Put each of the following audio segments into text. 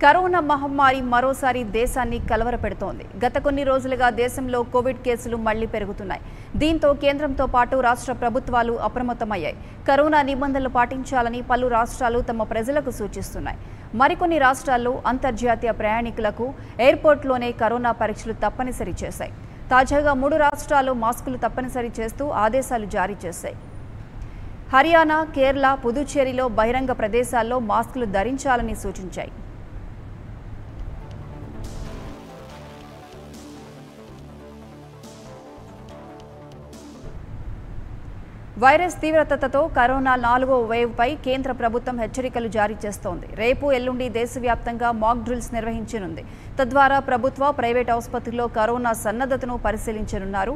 Corona మహమ్మారి మరోసారి దేశాన్ని కలవరపెడుతోంది. గత కొన్ని రోజులుగా దేశంలో కోవిడ్ కేసులు మళ్లీ పెరుగుతున్నాయి. దీంతో కేంద్రంతో పాటు రాష్ట్ర ప్రభుత్వాలు అప్రమత్తమయ్యాయి. కరోనా నిబంధనలు పాటించాలని పలు రాష్ట్రాలు తమ ప్రజలకు సూచిస్తున్నాయి. మరికొన్ని రాష్ట్రాల్లో అంతర్జాతీయ ప్రయాణికులకు ఎయిర్పోర్ట్లోనే కరోనా పరీక్షలు తప్పనిసరి చేశాయి. తాజాగా 3 రాష్ట్రాలు మాస్కులు తప్పనిసరి చేస్తూ ఆదేశాలు జారీ చేశాయి. హర్యానా, కేరళ, పుదుచ్చేరిలో బహిరంగ ప్రదేశాల్లో మాస్కులు ధరించాలని సూచించాయి. వైరస్ తీవ్రతతో కరోనా 4వ వేవ్పై కేంద్ర ప్రభుత్వం హెచ్చరికలు జారీ చేస్తోంది. రేపు ఎల్లుండి దేశవ్యాప్తంగా మాక్ డ్రిల్స్ నిర్వహించనుంది. తద్వారా ప్రభుత్వ, ప్రైవేట్ ఆసుపత్రుల్లో కరోనా సన్నద్ధతను పరిశీలించనున్నారు.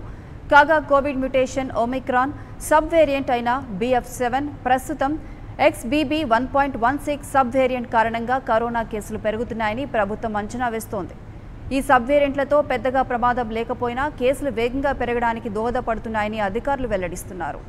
కాగా Covid mutation Omicron sub variant అయిన BF7 ప్రస్తుతం XBB 1.16 సబ్ వేరియంట్ కారణంగా కరోనా కేసులు పెరుగుతున్నాయని ప్రభుత్వం అంచనా వేస్తోంది. ఈ సబ్ వేరియంట్లతో పెద్దగా ప్రమాదం లేకపోయినా కేసులు వేగంగా పెరగడానికి దోహదపడుతున్నాయని అధికారులు వెల్లడిస్తున్నారు.